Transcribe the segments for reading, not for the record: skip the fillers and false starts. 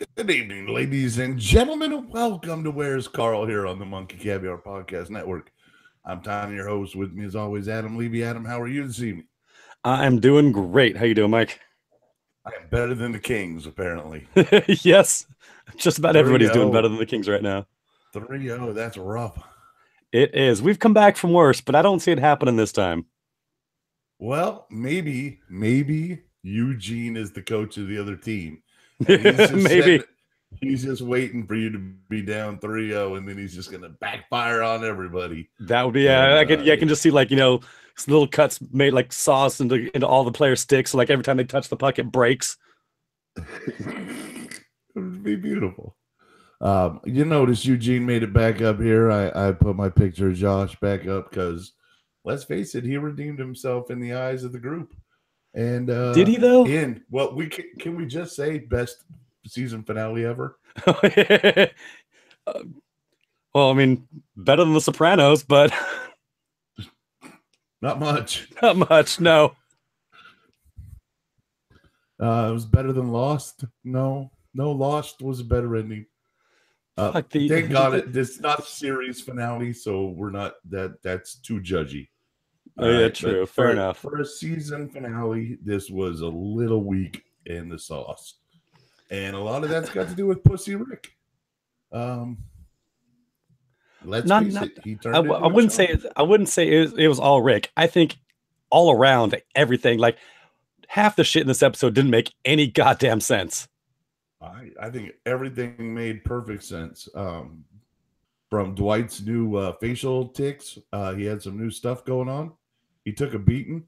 Good evening, ladies and gentlemen, and welcome to Where's Carl here on the Monkey Caviar Podcast Network. I'm Tiny, your host. With me, as always, Adam Levy. Adam, how are you this evening? I'm doing great. How you doing, Mike? I am better than the Kings, apparently. Yes, just about everybody's doing 3-0. better than the Kings right now. 3-0, that's rough. It is. We've come back from worse, but I don't see it happening this time. Well, maybe Eugene is the coach of the other team. And he's just Maybe. He's just waiting for you to be down 3-0, and then he's just going to backfire on everybody. That would be, I can just see, like, little cuts made like sauce into all the player sticks. So, like, every time they touch the puck, it breaks. It would be beautiful. You notice Eugene made it back up here. I put my picture of Josh back up because, let's face it, he redeemed himself in the eyes of the group. And did he though? Well, can we just say best season finale ever? Well, I mean, better than The Sopranos, but not much. Not much. No. It was better than Lost. No, Lost was a better ending. Thank God it's not series finale, so we're not that's too judgy. Oh, yeah, true. Fair enough. For a season finale, this was a little weak in the sauce. And a lot of that's got to do with Pussy Rick. Let's face it, he turned I wouldn't say it was all Rick. I think all around everything, like half the shit in this episode didn't make any goddamn sense. I think everything made perfect sense. From Dwight's new facial tics, he had some new stuff going on. He took a beating.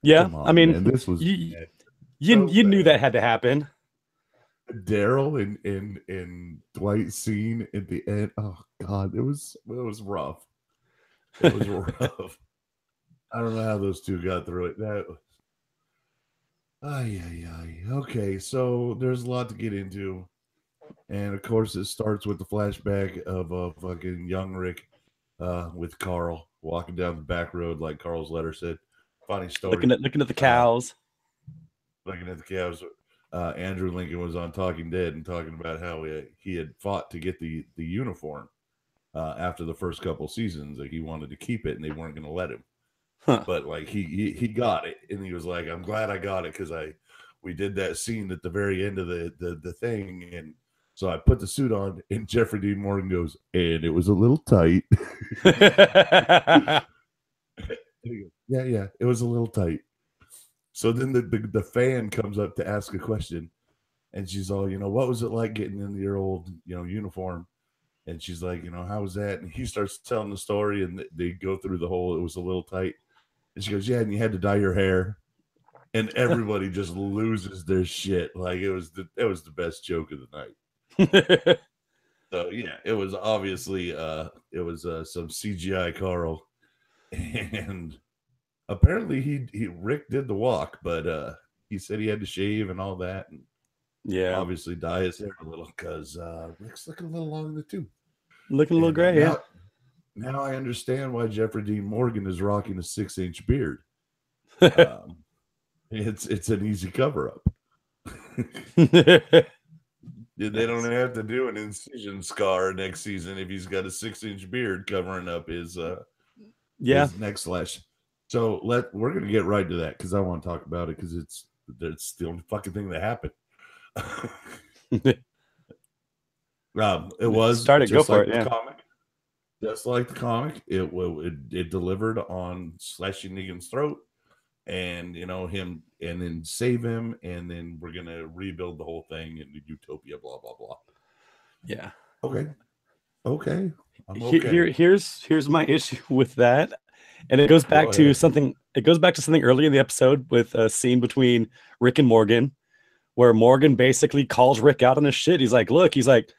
Yeah, on, I mean, man. This was you knew that had to happen. Daryl in Dwight's scene at the end. Oh God, it was rough. It was rough. I don't know how those two got through it. That was okay, so there's a lot to get into. And of course it starts with the flashback of a fucking young Rick with Carl walking down the back road like Carl's letter said. Funny story. Looking at the cows. Looking at the cows. Andrew Lincoln was on Talking Dead and talking about how he had fought to get the uniform after the first couple seasons. Like he wanted to keep it and they weren't going to let him. Huh. But like he got it and he was like, I'm glad I got it because we did that scene at the very end of the thing, and so I put the suit on and Jeffrey Dean Morgan goes, and it was a little tight. Yeah, it was a little tight. So then the fan comes up to ask a question, and she's all, what was it like getting into your old, uniform? And she's like, how was that? And he starts telling the story, and they go through the whole, it was a little tight. And she goes, yeah, and you had to dye your hair. And everybody just loses their shit. Like it was the best joke of the night. So yeah, it was obviously some CGI Carl. And apparently Rick did the walk, but he said he had to shave and all that, and obviously dye his hair a little because Rick's looking a little long in the tooth, looking a little gray. Yeah. Now I understand why Jeffrey Dean Morgan is rocking a 6-inch beard. It's an easy cover up. They don't have to do an incision scar next season if he's got a 6-inch beard covering up his neck slash. So we're gonna get right to that because I want to talk about it because it's the only fucking thing that happened. It was started. Go for it. Yeah. Comic, just like the comic, it delivered on slashing Negan's throat, and him, and then save him, and then we're gonna rebuild the whole thing in Utopia. Blah blah blah. Yeah. Okay. I'm okay. Here's my issue with that. And it goes back to something. It goes back to something early in the episode with a scene between Rick and Morgan, where Morgan basically calls Rick out on his shit. He's like, "Look, he's like,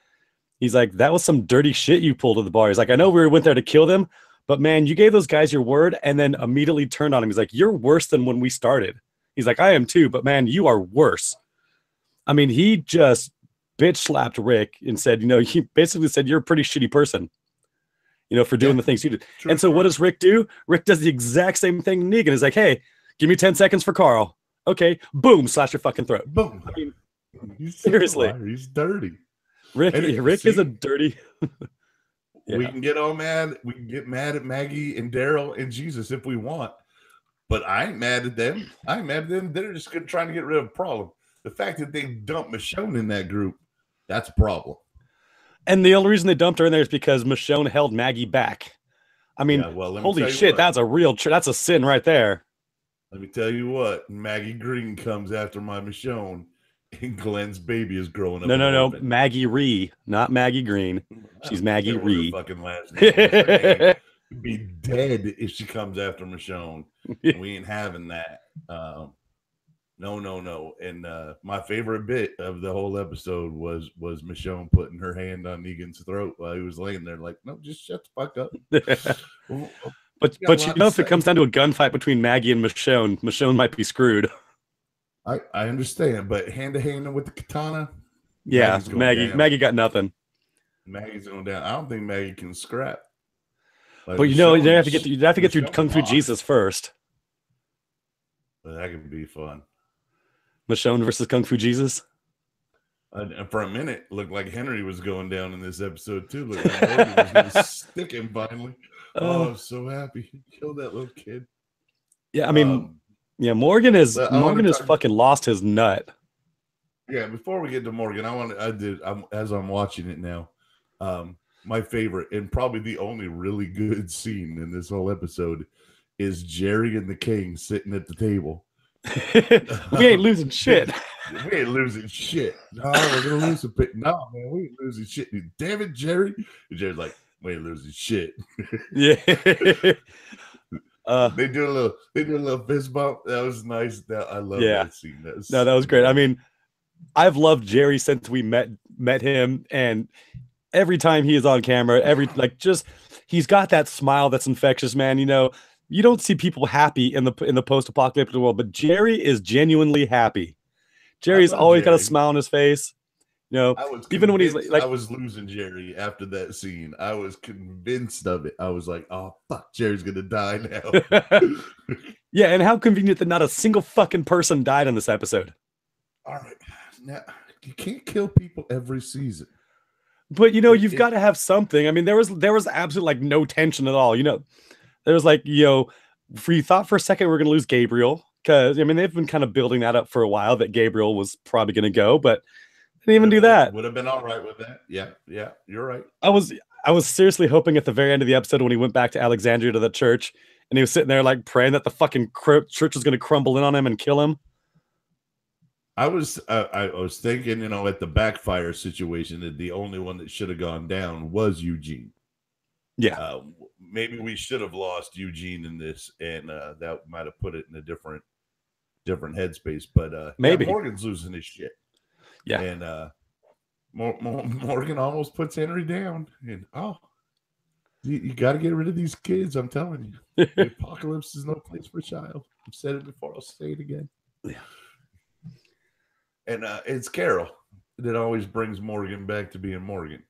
that was some dirty shit you pulled at the bar." He's like, "I know we went there to kill them, but man, you gave those guys your word and then immediately turned on him." He's like, "You're worse than when we started." He's like, "I am too, but man, you are worse." I mean, he just bitch slapped Rick and said, he basically said, "You're a pretty shitty person." For doing the things you did. True. And so what does Rick do? Rick does the exact same thing. Negan is like, "Hey, give me 10 seconds for Carl." Okay, boom, slash your fucking throat. Boom. I mean, He's such a Seriously. liar. He's dirty. Rick is a dirty. We can get all mad. We can get mad at Maggie and Daryl and Jesus if we want. But I ain't mad at them. I ain't mad at them. They're just trying to get rid of a problem. The fact that they dumped Michonne in that group, that's a problem. And the only reason they dumped her in there is because Michonne held Maggie back. I mean, holy shit, that's a sin right there. Let me tell you what, Maggie Green comes after my Michonne, and Glenn's baby is growing up. No, Maggie Ree, not Maggie Green. She's Maggie Ree. Fucking last name. Be dead if she comes after Michonne. We ain't having that. No. And my favorite bit of the whole episode was Michonne putting her hand on Negan's throat while he was laying there, like, no, just shut the fuck up. But if it comes down to a gunfight between Maggie and Michonne might be screwed. I understand, but hand to hand with the katana. Yeah, Maggie got nothing. Maggie's going down. I don't think Maggie can scrap. But you have to get through Kung Fu Jesus first. But that could be fun. Michonne versus Kung Fu Jesus. And for a minute, it looked like Henry was going down in this episode too. Looked like Morgan was going to stick him finally. I'm so happy he killed that little kid. Yeah, I mean, Morgan has fucking lost his nut. Yeah, before we get to Morgan, as I'm watching it now, my favorite and probably the only really good scene in this whole episode is Jerry and the King sitting at the table. We ain't losing shit. We ain't losing shit. No, we're gonna lose a bit. No, man, we ain't losing shit. Damn it, Jerry. And Jerry's like, we ain't losing shit. Yeah. They do a little fist bump. That was nice. I love that scene. That was great. I mean, I've loved Jerry since we met him, and every time he is on camera, he's got that smile that's infectious, man. You know, you don't see people happy in the post-apocalyptic world, but Jerry is genuinely happy. Jerry's always got a smile on his face. You know, even when he's like, I was losing Jerry after that scene. I was convinced of it. I was like, oh fuck, Jerry's gonna die now. Yeah, and how convenient that not a single fucking person died in this episode. All right, now you can't kill people every season. But you know, you've got to have something. I mean, there was absolutely like no tension at all. You know, there was like, we thought for a second we were gonna lose Gabriel, because I mean they've been kind of building that up for a while that Gabriel was probably gonna go, but they didn't even do that. Would have been all right with that. Yeah, you're right. I was seriously hoping at the very end of the episode when he went back to Alexandria to the church and he was sitting there like praying that the fucking church was gonna crumble in on him and kill him. I was thinking, at the backfire situation, that the only one that should have gone down was Eugene. Yeah. Maybe we should have lost Eugene in this, and that might have put it in a different headspace. But maybe Morgan's losing his shit. Yeah. And Morgan almost puts Henry down. And you got to get rid of these kids. I'm telling you, the apocalypse is no place for a child. I've said it before. I'll say it again. Yeah. And it's Carol that always brings Morgan back to being Morgan.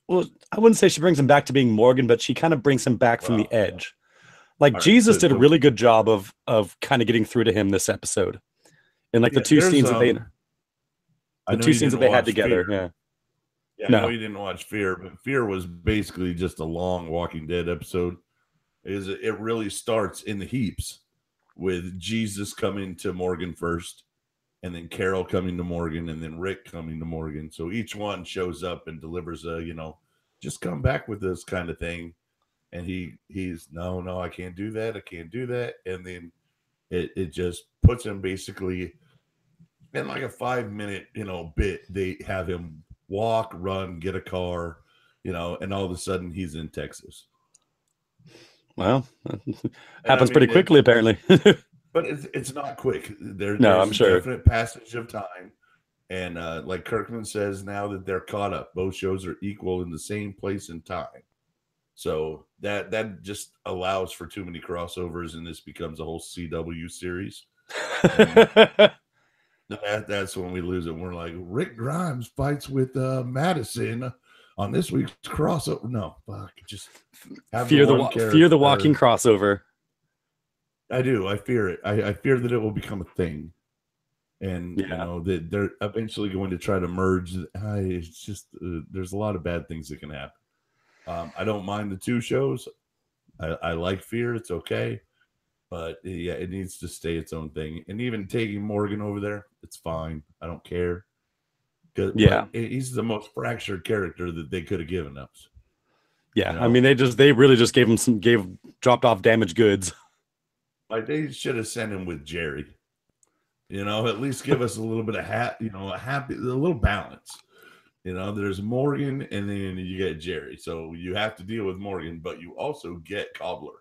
Well, I wouldn't say she brings him back to being Morgan, but she kind of brings him back from the edge. Like Jesus did a really good job of kind of getting through to him this episode. And like the two scenes that they had together. Fear. Yeah. I know you didn't watch Fear, but Fear was basically just a long Walking Dead episode. It really starts in the heaps with Jesus coming to Morgan first, and then Carol coming to Morgan, and then Rick coming to Morgan. So each one shows up and delivers a, just come back with this kind of thing. And he's, no, I can't do that. I can't do that. And then it just puts him basically in like a 5-minute, bit. They have him walk, run, get a car, and all of a sudden he's in Texas. Well, happens pretty quickly, apparently. But it's not quick. There's I'm sure. Definite passage of time. And like Kirkman says, now that they're caught up, both shows are equal in the same place and time. So that just allows for too many crossovers, and this becomes a whole CW series. That's when we lose it. We're like, Rick Grimes fights with Madison on this week's crossover. No, fuck. Just fear the walking crossover. I do. I fear it. I fear that it will become a thing. and Yeah. you know that they're eventually going to try to merge. It's just there's a lot of bad things that can happen. I don't mind the two shows. I like Fear; it's okay, but yeah, it needs to stay its own thing. And even taking Morgan over there, it's fine. I don't care. Yeah. But he's the most fractured character that they could have given us. Yeah. You I know? mean, they really just dropped off damaged goods. Like they should have sent him with Jerry. You know, at least give us a little bit of a little balance. You know, there's Morgan and then you get Jerry. So you have to deal with Morgan, but you also get Cobbler.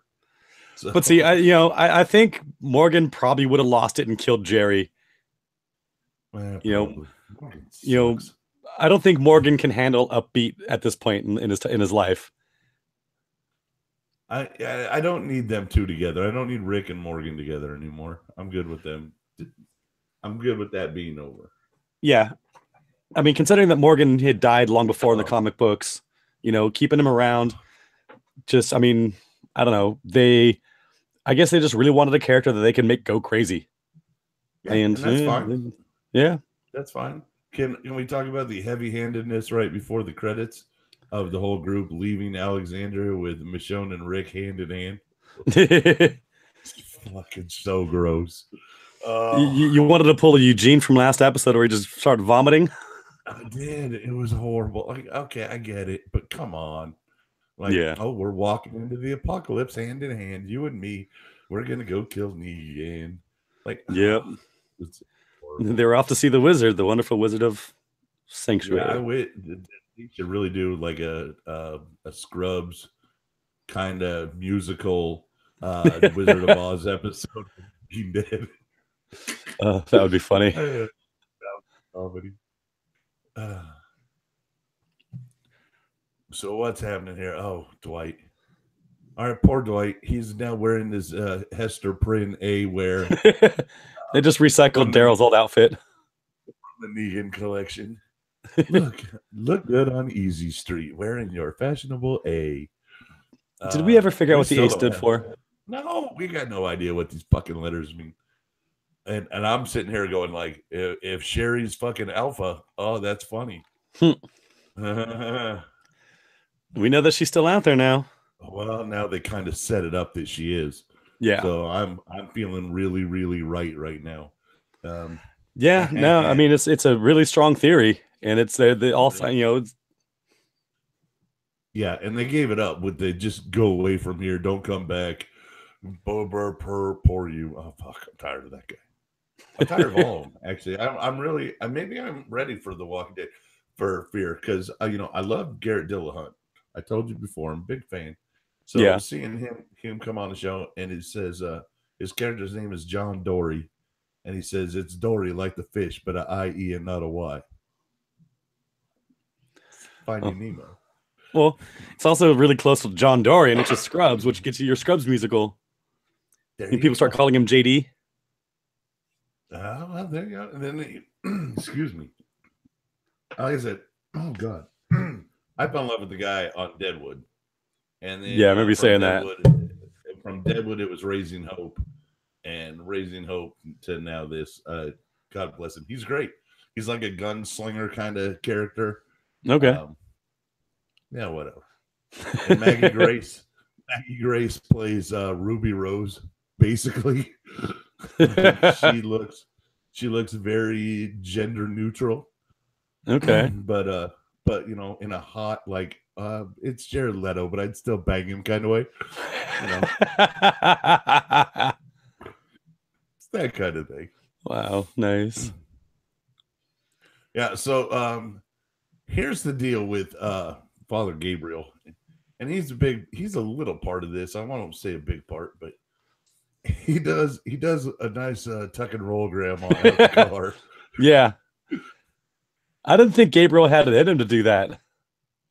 So, But see, I think Morgan probably would have lost it and killed Jerry. probably. Morgan sucks. I don't think Morgan can handle upbeat at this point in his life. I don't need them two together. I don't need Rick and Morgan together anymore. I'm good with them. I'm good with that being over. Yeah. I mean, considering that Morgan had died long before in the comic books, keeping him around, I mean, I don't know. I guess they just really wanted a character that they can make go crazy. Yeah, and that's fine. Yeah. That's fine. Can we talk about the heavy-handedness right before the credits of the whole group leaving Alexandria with Michonne and Rick hand in hand? It's fucking so gross. You wanted to pull a Eugene from last episode where he just started vomiting? I did. It was horrible. Like, okay, I get it, but come on. Like, we're walking into the apocalypse hand in hand. You and me, we're gonna go kill Negan. Like, yep. They were off to see the wizard, the wonderful wizard of Sanctuary. Yeah, he should really do like a Scrubs kind of musical Wizard of Oz episode. He did. That would be funny. That would be comedy. So what's happening here? Oh, Dwight. All right, poor Dwight. He's now wearing this Hester Prynne wear. They just recycled Daryl's old outfit. From the Negan collection. Look good on Easy Street wearing your fashionable A. Did we ever figure out what the A stood for? No, we got no idea what these fucking letters mean. And I'm sitting here going like, if Sherry's fucking alpha, oh, that's funny. We know that she's still out there now. Well, now they kind of set it up that she is. Yeah. So I'm feeling really, really right now. Yeah. No, I mean it's a really strong theory, and it's they all Yeah, and they gave it up with the just go away from here, don't come back. Poor you. Oh fuck, I'm tired of that guy. I'm tired of all of them. Actually, maybe I'm ready for The Walking Dead for Fear because I love Garrett Dillahunt. I told you before, I'm a big fan. So seeing him come on the show, and it says his character's name is John Dory, and he says it's Dory like the fish, but a I-E and not a Y. Finding Nemo. Well, it's also really close with John Dory, and it's just Scrubs, which gets you your Scrubs musical. And people start calling him JD. Well, there you go. And then, excuse me. Like I said, oh God, I fell in love with the guy on Deadwood. And then, I remember you saying Deadwood, that. From Deadwood, it was Raising Hope, and Raising Hope to now this. God bless him. He's great. He's like a gunslinger kind of character. Okay. Yeah, whatever. And Maggie Grace. Maggie Grace plays Ruby Rose, basically. She looks very gender neutral. Okay. But in a hot it's Jared Leto, but I'd still bang him kind of way. It's that kind of thing. Wow, nice. Yeah, so here's the deal with Father Gabriel. And he's a little part of this. I won't say a big part, but he does a nice tuck and roll gram on the car. Yeah. I didn't think Gabriel had it in him to do that.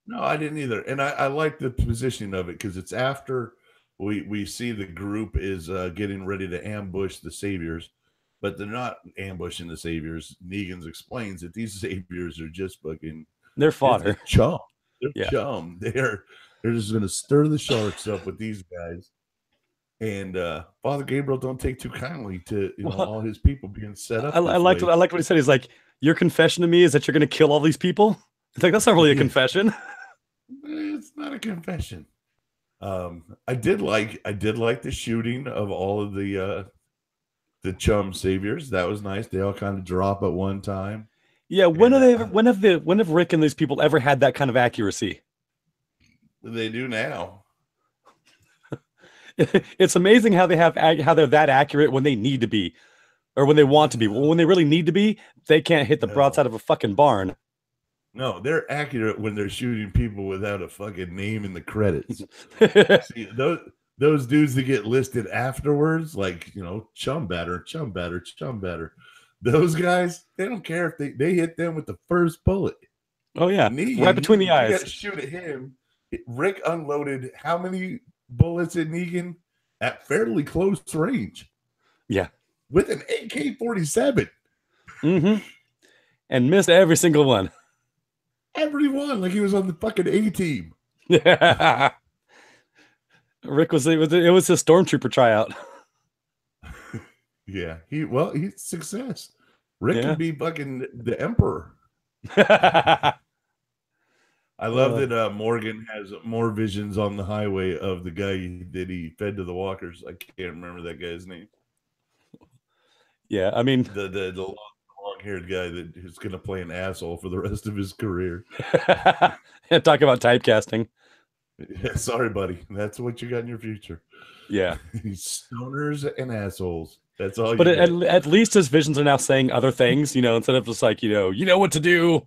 No, I didn't either. And I like the positioning of it because it's after we see the group is getting ready to ambush the Saviors, but they're not ambushing the Saviors. Negan explains that these Saviors are just fucking... They're fodder. Chum. They're chum. They're just going to stir the sharks up with these guys. And Father Gabriel don't take too kindly to Well, all his people being set up. I liked what he said. He's like, your confession to me is that you're going to kill all these people. It's like, that's not really a confession. It's not a confession. I did like the shooting of all of the chum saviors. That was nice. They all kind of drop at one time. Yeah, when have Rick and these people ever had that kind of accuracy? They do now. It's amazing how they're that accurate when they need to be, or when they want to be. Well, when they really need to be, they can't hit the broadside of a fucking barn. No, they're accurate when they're shooting people without a fucking name in the credits. See, those dudes that get listed afterwards, like, chum batter. Those guys, they don't care if they hit them with the first bullet. Oh yeah, Negan, right between the eyes. You got to shoot at him. Rick unloaded how many bullets at Negan at fairly close range? Yeah, with an AK-47. Mm-hmm. And missed every single one. Everyone, like he was on the fucking A-team. Rick it was his stormtrooper tryout. Yeah, he's success. Rick can be fucking the emperor. I love that Morgan has more visions on the highway of the guy that he fed to the walkers. I can't remember that guy's name. Yeah, I mean the long-haired guy that is going to play an asshole for the rest of his career. Talk about typecasting. Yeah, sorry, buddy. That's what you got in your future. Yeah, stoners and assholes. That's all. But at least his visions are now saying other things. Instead of just like you know what to do.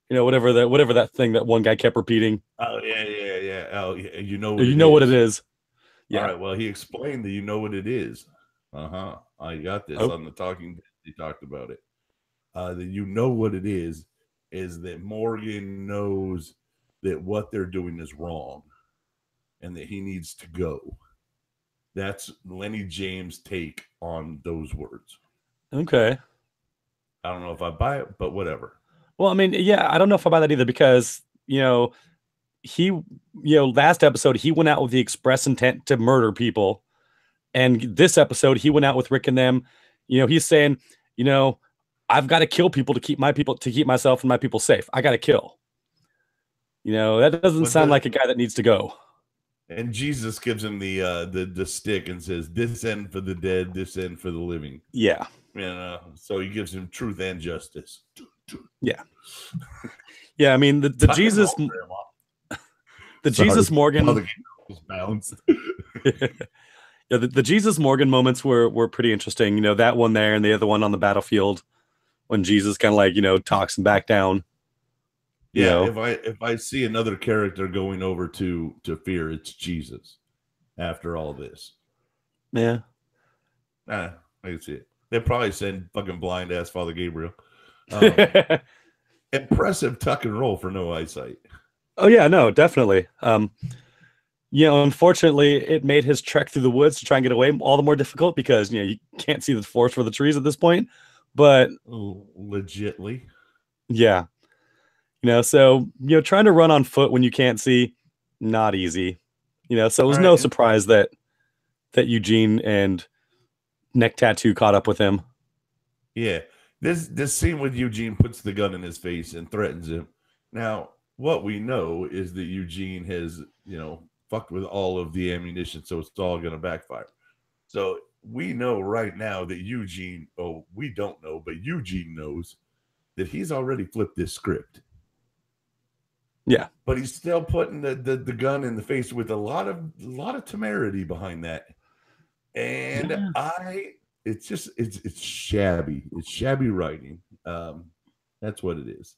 Whatever that thing that one guy kept repeating. Oh yeah. Oh yeah. You know what it is. Yeah. All right. Well, he explained that you know what it is. I got this on the talking. He talked about it. That you know what it is that Morgan knows that what they're doing is wrong, and that he needs to go. That's Lenny James' take on those words. Okay. I don't know if I buy it, but whatever. Well, I mean, yeah, I don't know if I buy that either because, he, last episode, he went out with the express intent to murder people. And this episode, he went out with Rick and them. He's saying, I've got to kill people to keep myself and my people safe. I got to kill. That doesn't sound like a guy that needs to go. And Jesus gives him the stick and says, "This end for the dead, this end for the living." Yeah. So he gives him truth and justice. Yeah. Yeah, I mean the Jesus Jesus Morgan bounced. Yeah, the Jesus Morgan moments were pretty interesting. That one there and the other one on the battlefield when Jesus kind of like, talks him back down. Yeah, if I see another character going over to fear, it's Jesus. After all this. Yeah. I can see it. They'll probably send fucking blind ass Father Gabriel. Impressive tuck and roll for no eyesight. Oh yeah, no, definitely. Unfortunately, it made his trek through the woods to try and get away all the more difficult because you can't see the forest for the trees at this point. But legitly, yeah, so trying to run on foot when you can't see, not easy. So it was no surprise that Eugene and Neck Tattoo caught up with him. Yeah. This scene with Eugene puts the gun in his face and threatens him. Now, what we know is that Eugene has, fucked with all of the ammunition, so it's all going to backfire. So we know right now that Eugene, we don't know, but Eugene knows that he's already flipped this script. Yeah. But he's still putting the gun in the face with a lot of temerity behind that. And it's shabby. It's shabby writing. That's what it is.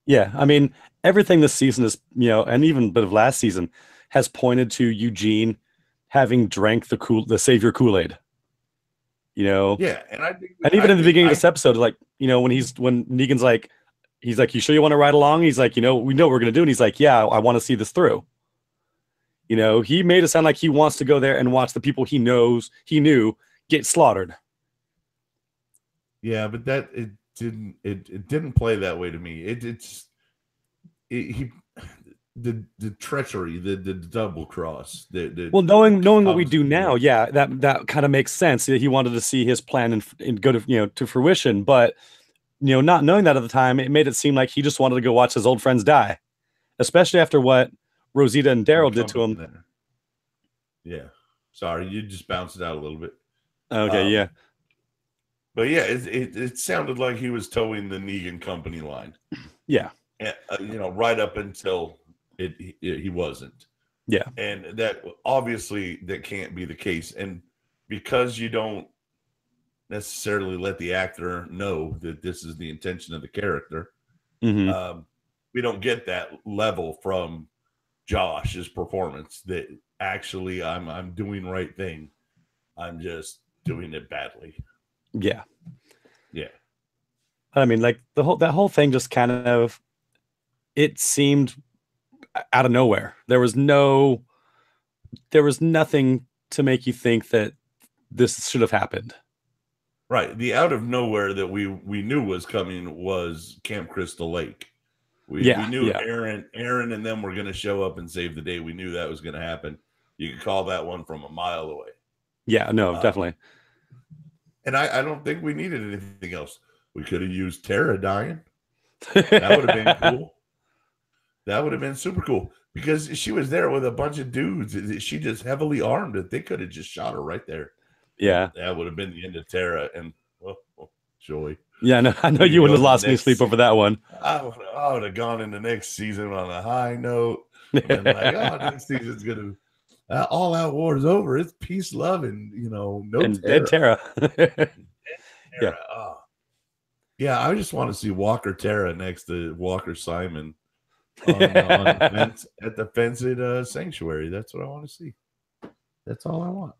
Yeah, I mean, everything this season is, and even a bit of last season has pointed to Eugene having drank the Savior Kool-Aid. Yeah, and even in the beginning of this episode, like, when Negan's like, he's like, "You sure you want to ride along?" He's like, "We know what we're gonna do," and he's like, "Yeah, I want to see this through." He made it sound like he wants to go there and watch the people he knew get slaughtered. Yeah, but it didn't play that way to me. the treachery, the double cross. Well, knowing what we do now, yeah, that kind of makes sense. He wanted to see his plan and go to to fruition, but not knowing that at the time, it made it seem like he just wanted to go watch his old friends die, especially after what Rosita and Daryl did to him. There. Yeah, sorry, you just bounced it out a little bit. Okay, yeah. But yeah, it sounded like he was towing the Negan company line. Yeah. Right up until he wasn't. Yeah. And that obviously that can't be the case. And because you don't necessarily let the actor know that this is the intention of the character, we don't get that level from Josh's performance that actually I'm doing the right thing. I'm just doing it badly. Yeah. Yeah. I mean, like that whole thing just kind of, it seemed out of nowhere. There was nothing to make you think that this should have happened. Right. The out of nowhere that we knew was coming was Camp Crystal Lake. We knew Aaron and them were going to show up and save the day. We knew that was going to happen. You could call that one from a mile away. Yeah, no, definitely. And I don't think we needed anything else. We could have used Tara dying. That would have been cool. That would have been super cool because she was there with a bunch of dudes. She just heavily armed it. They could have just shot her right there. Yeah. That would have been the end of Tara and joy. Yeah, no, I know you would have lost any sleep over that one. I would have gone in the next season on a high note. And next season's going to all out war is over. It's peace, love, and no and Tara. Dead Tara. Yeah. Yeah, I just want to see Walker Tara next to Walker Simon on the fence, at the fence at Sanctuary. That's what I want to see. That's all I want.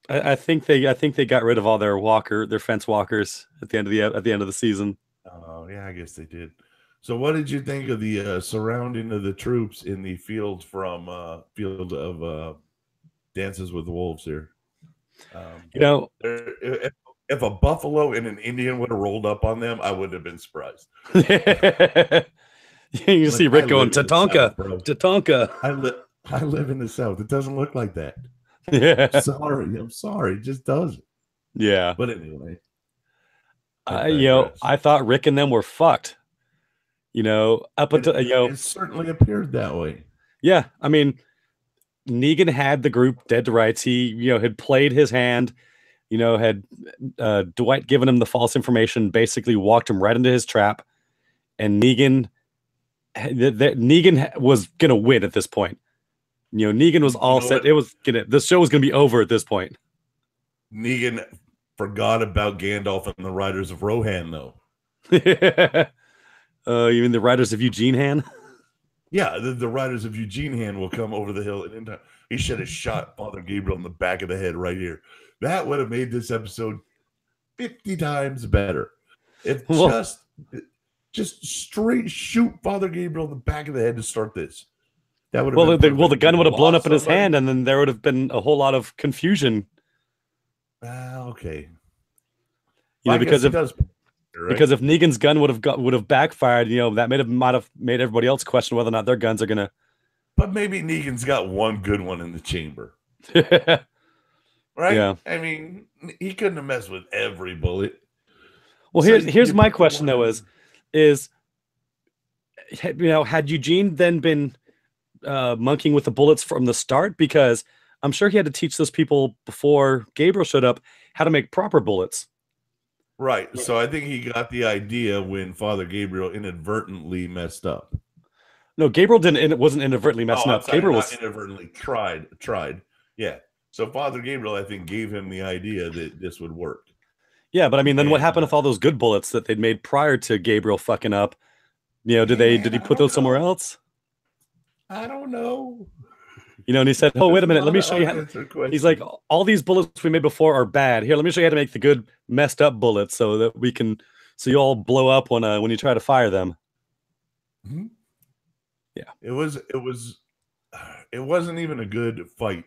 I think they got rid of all their fence walkers at the end of the season. Oh yeah, I guess they did. So what did you think of the surrounding of the troops in the field field of Dances with Wolves here? If a buffalo and an Indian would have rolled up on them, I wouldn't have been surprised. You see Rick going, Tatanka, Tatanka. I live in the South. It doesn't look like that. Yeah. I'm sorry. It just doesn't. Yeah. But anyway. I thought Rick and them were fucked. Up until it certainly appeared that way. Yeah. I mean, Negan had the group dead to rights. He, had played his hand, had Dwight given him the false information, basically walked him right into his trap. And Negan was going to win at this point. Negan was all set. The show was going to be over at this point. Negan forgot about Gandalf and the Riders of Rohan, though. You mean the Riders of Eugene Han? Yeah, the Riders of Eugene Han will come over the hill. And he should have shot Father Gabriel in the back of the head right here. That would have made this episode 50 times better. If just straight shoot Father Gabriel in the back of the head to start this. That would have the gun would have blown up in his hand, and then there would have been a whole lot of confusion. Okay. Because if Negan's gun would have backfired, that might have made everybody else question whether or not their guns are gonna. But maybe Negan's got one good one in the chamber. Right? Yeah. I mean, he couldn't have messed with every bullet. Well, here's my question though: is had Eugene then been monkeying with the bullets from the start? Because I'm sure he had to teach those people before Gabriel showed up how to make proper bullets. Right. So I think he got the idea when Father Gabriel inadvertently messed up. No, Gabriel didn't. It wasn't inadvertently messing up. Sorry, Gabriel was inadvertently tried. Yeah. So Father Gabriel, I think, gave him the idea that this would work. Yeah, but I mean, then what happened with all those good bullets that they'd made prior to Gabriel fucking up? Did he put those somewhere else? I don't know. And he said, "Oh, wait a minute, let me show you." He's like, "All these bullets we made before are bad. Here, let me show you how to make the good, messed up bullets, so that you all blow up when you try to fire them." Mm-hmm. Yeah, it wasn't even a good fight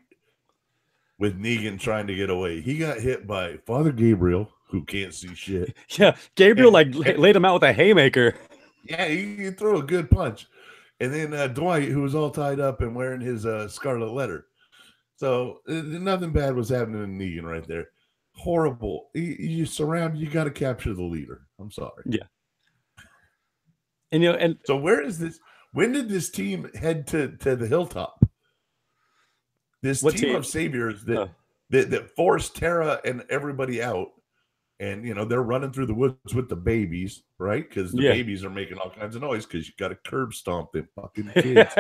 with Negan trying to get away. He got hit by Father Gabriel, who can't see shit. Yeah, Gabriel laid him out with a haymaker. Yeah, he threw a good punch. And then Dwight, who was all tied up and wearing his scarlet letter. So nothing bad was happening to Negan right there. Horrible. You surround. You got to capture the leader. I'm sorry. Yeah. And and so where is this? When did this team head to the hilltop? This team of saviors that forced Tara and everybody out, and they're running through the woods with the babies, right? Because the babies are making all kinds of noise because you got to curb stomp them fucking kids.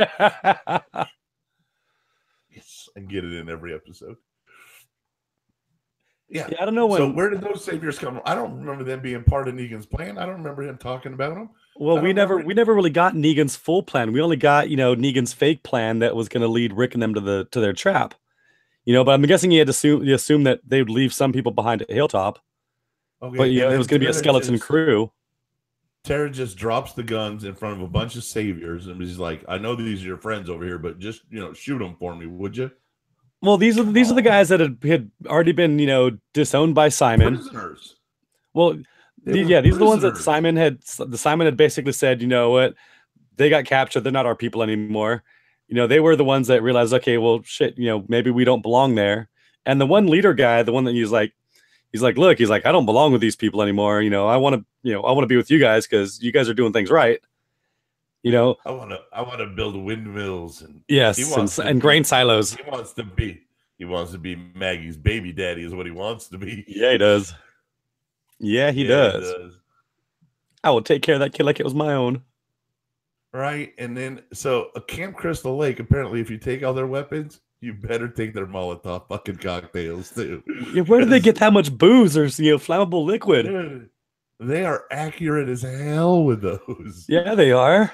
Yes, and get it in every episode. Yeah, I don't know when. So where did those saviors come from? I don't remember them being part of Negan's plan. I don't remember him talking about them. Well, we never really got Negan's full plan. We only got Negan's fake plan that was going to lead Rick and them to their trap. But I'm guessing he assumed that they would leave some people behind at Hilltop. Okay, but it was going to be a skeleton crew. Tara just drops the guns in front of a bunch of saviors and he's like, "I know these are your friends over here, but just shoot them for me, would you?" Well, these are the guys that had already been disowned by Simon. Prisoners. Well, these are the ones that Simon had basically said, you know what, they got captured. They're not our people anymore. They were the ones that realized, okay, well, shit, maybe we don't belong there. And the one leader guy, the one that he's like, look, I don't belong with these people anymore. I want to be with you guys because you guys are doing things right. I want to build windmills and and grain silos. He wants to be Maggie's baby daddy is what he wants to be. Yeah, he does. Yeah, he does. I will take care of that kid like it was my own. Right. And then so Camp Crystal Lake, apparently if you take all their weapons, you better take their Molotov fucking cocktails too. Yeah, where do they get that much booze or flammable liquid? Dude, they are accurate as hell with those. Yeah, they are.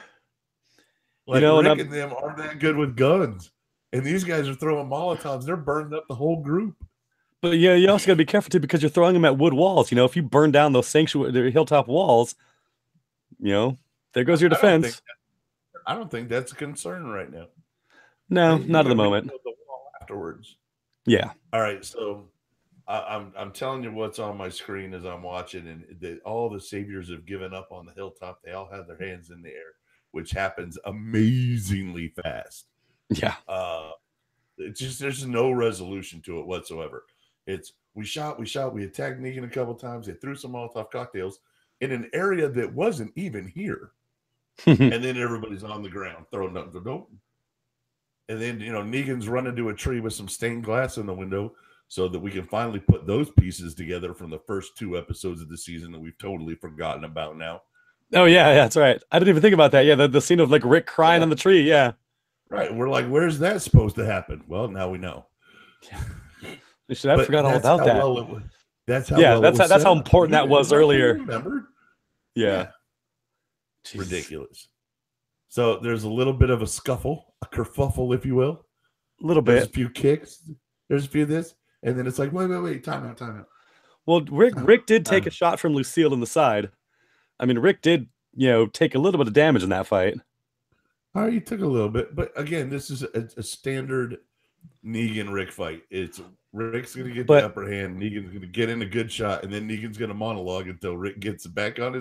Like Rick and them aren't that good with guns. And these guys are throwing Molotovs. They're burning up the whole group. But yeah, you also got to be careful too because you're throwing them at wood walls. If you burn down those hilltop walls, there goes your defense. I don't think that's a concern right now. No, not at the moment. The wall afterwards. Yeah. All right. So I'm telling you what's on my screen as I'm watching, and all the saviors have given up on the hilltop. They all have their hands in the air, which happens amazingly fast. Yeah. It's just there's no resolution to it whatsoever. It's we shot, we attacked Negan a couple times. They threw some Molotov cocktails in an area that wasn't even here. And then everybody's on the ground throwing nothing. Nope. And then Negan's running to a tree with some stained glass in the window so that we can finally put those pieces together from the first 2 episodes of the season that we've totally forgotten about now. Oh yeah, that's right. I didn't even think about that. Yeah, the scene of like Rick crying on the tree. Yeah. Right. We're like, where's that supposed to happen? Well, now we know. I forgot all about that. Well that's how. Yeah, that's how important that was earlier. Remembered? Yeah. Ridiculous. So there's a little bit of a scuffle, a kerfuffle, if you will. A little bit. There's a few kicks. There's a few of this, and then it's like, wait, time out. Well, Rick did take a shot from Lucille in the side. I mean, Rick did, take a little bit of damage in that fight. All right, you took a little bit, but again, this is a standard Negan Rick fight. It's Rick's going to get the upper hand. Negan's going to get in a good shot, and then Negan's going to monologue until Rick gets back on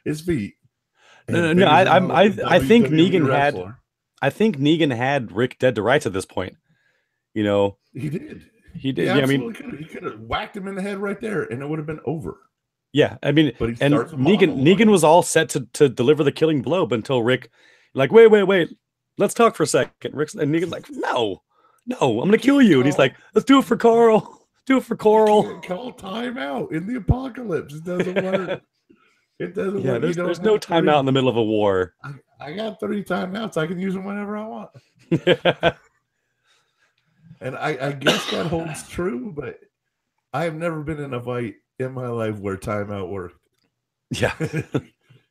his feet. No. I think Negan had Rick dead to rights at this point. He did. He did. Yeah, he could have whacked him in the head right there, and it would have been over. Yeah, I mean, and Negan was all set to deliver the killing blow, but until Rick, like, wait, let's talk for a second. And Negan's like, no, I'm gonna kill you. And he's like, let's do it for Carl. Do it for Coral. You can't call timeout in the apocalypse. It doesn't work. It doesn't work. There's no timeout in the middle of a war. I got 30 timeouts. I can use them whenever I want. And I guess that holds true, but I have never been in a fight in my life where timeout worked. Yeah.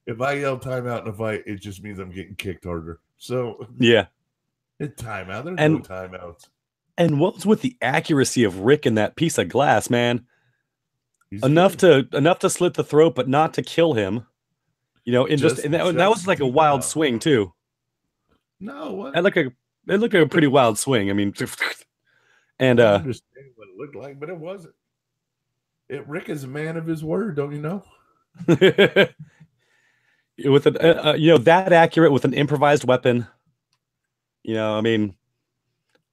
If I yell timeout in a fight, it just means I'm getting kicked harder. So yeah. It's timeout. There's no timeouts. And what was with the accuracy of Rick in that piece of glass, man? Enough to slit the throat, but not to kill him. That was like a wild swing too. No, what? It looked like a pretty wild swing. I mean, and I understand what it looked like, but it wasn't. Rick is a man of his word, don't you know? with that accurate with an improvised weapon. I mean,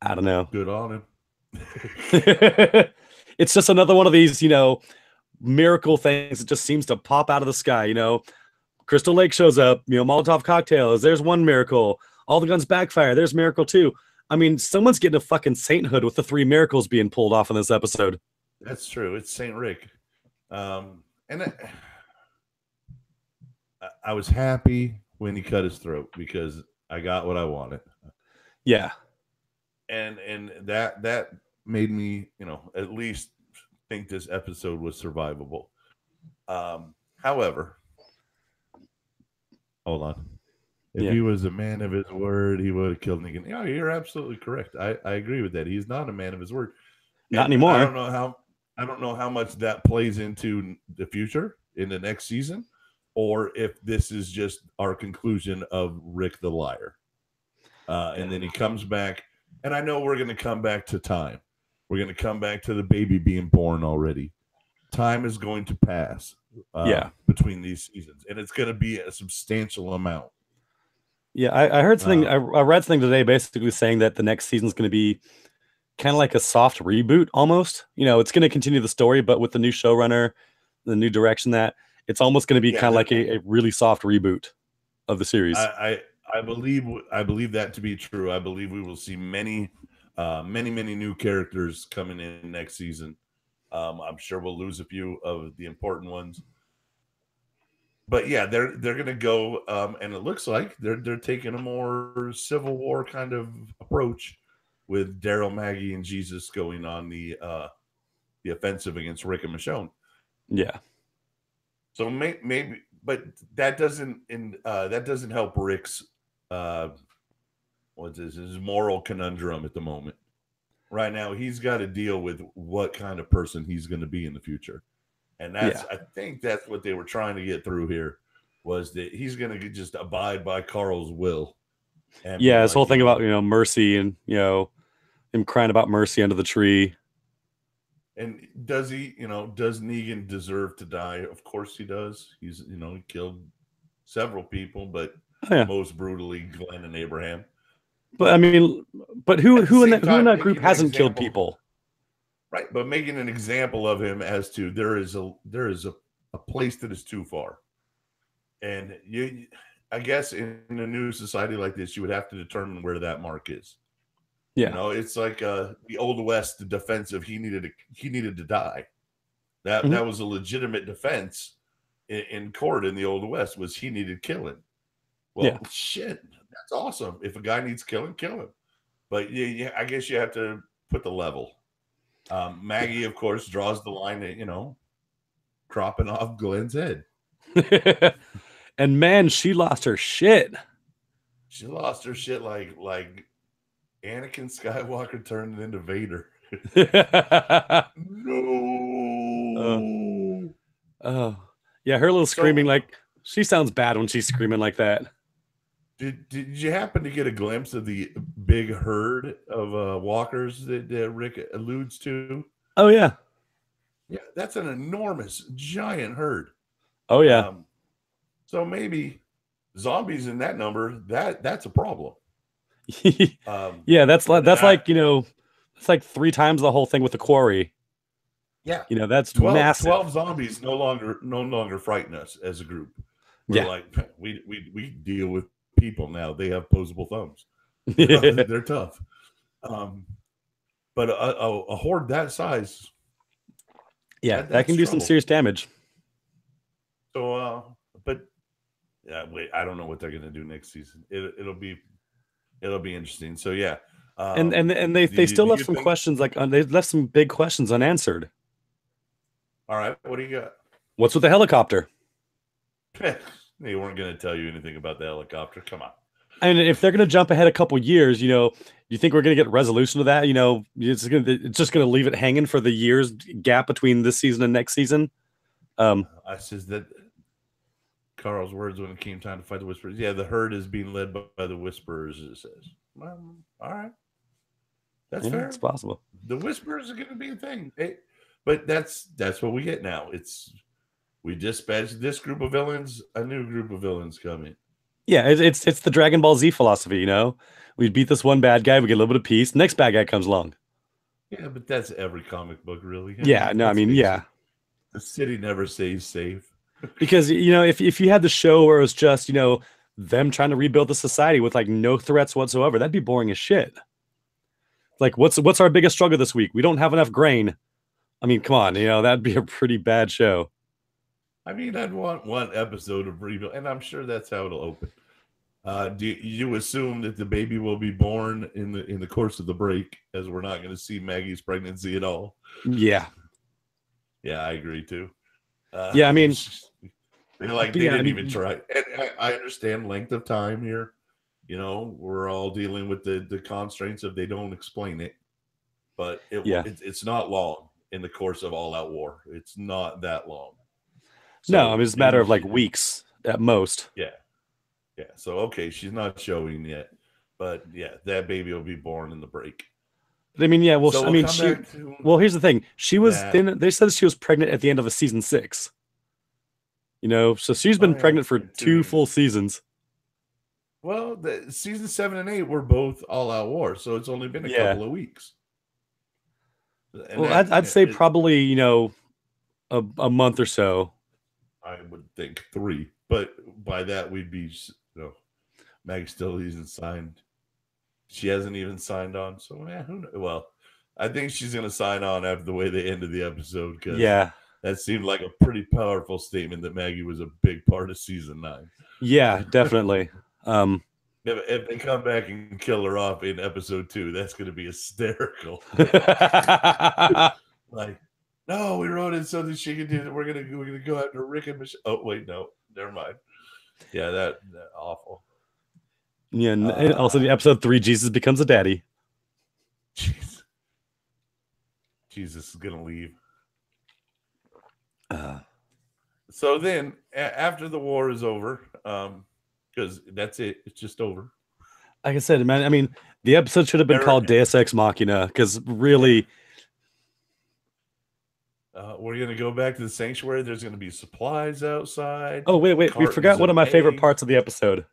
I don't know. Good on him. It's just another one of these, miracle things that just seems to pop out of the sky. Crystal Lake shows up, Molotov cocktails. There's one miracle. All the guns backfire. There's miracle two. I mean, someone's getting a fucking sainthood with the 3 miracles being pulled off in this episode. That's true. It's Saint Rick. And I was happy when he cut his throat because I got what I wanted. Yeah. And that made me, at least think this episode was survivable. However, hold on. If he was a man of his word, he would have killed Negan. Yeah, you're absolutely correct. I agree with that. He's not a man of his word. Not anymore. I don't know how much that plays into the future in the next season, or if this is just our conclusion of Rick the liar. And then he comes back, and I know we're going to come back to time. We're going to come back to the baby being born already. Time is going to pass between these seasons, and it's going to be a substantial amount. Yeah, I heard something. I read something today basically saying that the next season is going to be kind of like a soft reboot almost. It's going to continue the story, but with the new showrunner, the new direction, that it's almost going to be kind of like a really soft reboot of the series. I believe that to be true. I believe we will see many new characters coming in next season. I'm sure we'll lose a few of the important ones. But yeah, they're going to go, and it looks like they're taking a more Civil War kind of approach with Daryl, Maggie, and Jesus going on the offensive against Rick and Michonne. Yeah. So maybe, but that doesn't help Rick's his moral conundrum at the moment. Right now, he's got to deal with what kind of person he's going to be in the future. And I think that's what they were trying to get through here, was that he's going to just abide by Carl's will. And his whole thing about, mercy and, him crying about mercy under the tree. And does Negan deserve to die? Of course he does. He's, he killed several people, but most brutally Glenn and Abraham. But I mean, who in that group hasn't killed people? Right, but making an example of him as to there is a place that is too far, and I guess in a new society like this, you would have to determine where that mark is. Yeah, it's like the Old West, the defensive. He needed to die. That was a legitimate defense in court in the Old West. Was he needed killing? Well, shit, that's awesome. If a guy needs killing, kill him. But I guess you have to put the level. Maggie, of course, draws the line at, cropping off Glenn's head. And man, she lost her shit. She lost her shit like Anakin Skywalker turned into Vader. No. Oh. Yeah, her little screaming, she sounds bad when she's screaming like that. Did you happen to get a glimpse of the big herd of walkers that Rick alludes to? Oh, yeah. Yeah, that's an enormous, giant herd. Oh, yeah. So maybe zombies in that number, that's a problem. Yeah, that's like, it's like 3 times the whole thing with the quarry. Yeah. That's 12, massive. 12 zombies no longer frighten us as a group. We're like, we deal with people now. They have posable thumbs. They're tough. But a horde that size, that can do some serious damage. So I don't know what they're gonna do next season. It'll be interesting. So and they still left some questions, they left some big questions unanswered. All right, what do you got? What's with the helicopter? They weren't going to tell you anything about the helicopter. Come on. And if they're going to jump ahead a couple years, you think we're going to get resolution to that? It's just going to leave it hanging for the years gap between this season and next season. I says that Carl's words when it came time to fight the Whisperers. Yeah, the herd is being led by the Whisperers, it says. All right. That's fair. It's possible. The Whisperers are going to be a thing. But that's what we get now. It's We dispatched this group of villains, a new group of villains coming. Yeah, it's the Dragon Ball Z philosophy, you know. We beat this one bad guy, we get a little bit of peace. Next bad guy comes along. Yeah, but that's every comic book, really. Yeah, no, I mean, yeah. The city never stays safe. Because you know, if you had the show where it was just, you know, them trying to rebuild the society with like no threats whatsoever, that'd be boring as shit. Like, what's our biggest struggle this week? We don't have enough grain. I mean, come on, you know, that'd be a pretty bad show. I mean, I'd want one episode of rebuild, and I'm sure that's how it'll open. Do you assume that the baby will be born in the course of the break, as we're not going to see Maggie's pregnancy at all? Yeah. Yeah, I agree too. Yeah, I mean, they didn't even try. And I understand length of time here. You know, we're all dealing with the constraints of they don't explain it, but it's not long in the course of All Out War. It's not that long. So no, I mean, it's a matter of like weeks at most. Yeah. Yeah. So, okay, she's not showing yet, but yeah, that baby will be born in the break. But I mean, yeah, well, so I mean, well, here's the thing. She was then they said she was pregnant at the end of a season 6. You know, so she's been pregnant for 2 full seasons. Well, the season 7 and 8 were both All Out War, so it's only been a couple of weeks. And well, I'd say probably, you know, a month or so. I would think 3, but by that we'd be, you know, Meg still isn't signed. She hasn't even signed on, so yeah, who knows? Well, I think she's going to sign on after the way they ended the episode, because that seemed like a pretty powerful statement that Maggie was a big part of season 9. Yeah, definitely. If they come back and kill her off in episode 2, that's going to be hysterical. Like, no, we wrote it so that she can do that. We're gonna go after Rick and Michelle. Oh wait, no, never mind. Yeah, that awful. Yeah, and also in episode 3, Jesus becomes a daddy. Jesus is gonna leave. So then, after the war is over, because that's it, it's just over. Like I said, man, I mean, the episode should have been called Deus Ex Machina, because really. We're going to go back to the sanctuary. There's going to be supplies outside. Oh, wait. We forgot one of my favorite parts of the episode.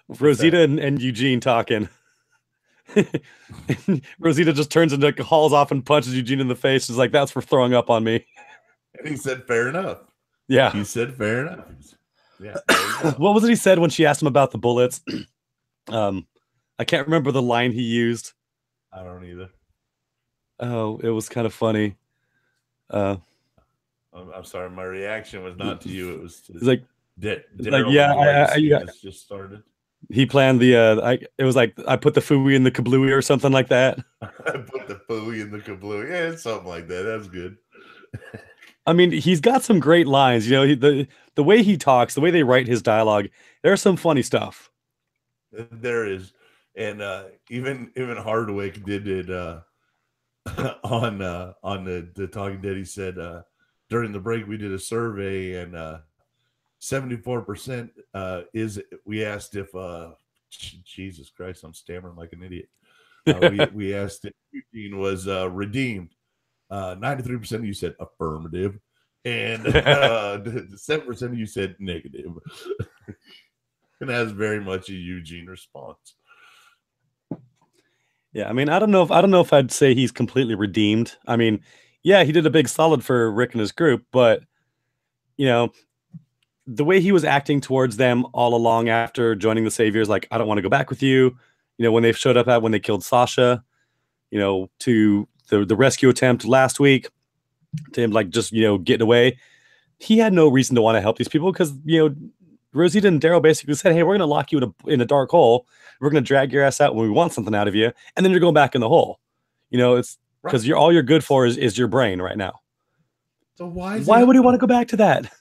Rosita and Eugene talking. Rosita just turns and like, hauls off and punches Eugene in the face. She's like, that's for throwing up on me. And he said, fair enough. Yeah. He said, fair enough. Yeah. What was it he said when she asked him about the bullets? I can't remember the line he used. I don't either. Oh, it was kind of funny. I'm sorry, my reaction was not to you. It was to like, Daryl just started. He planned the. It was like I put the fooey in the kablooey or something like that. I put the fooey in the kablooey. Yeah, it's something like that. That's good. I mean, he's got some great lines. You know, the way he talks, the way they write his dialogue. There's some funny stuff. There is, and even Hardwick did it. On the Talking Dead, he said during the break we did a survey, and 74% we asked if Jesus Christ, I'm stammering like an idiot. We asked if Eugene was redeemed. 93% of you said affirmative, and 7% of you said negative. And that's very much a Eugene response. Yeah, I mean, I don't know if I'd say he's completely redeemed. I mean, yeah, he did a big solid for Rick and his group, but you know, the way he was acting towards them all along after joining the Saviors, like, I don't want to go back with you. You know, when they showed up when they killed Sasha, you know, to the rescue attempt last week, to him like just, you know, getting away. He had no reason to want to help these people because, you know, Rosita and Daryl basically said, hey, we're going to lock you in a dark hole. We're going to drag your ass out when we want something out of you. And then you're going back in the hole. You know, it's because all you're good for is your brain right now. So why would he want to go back to that?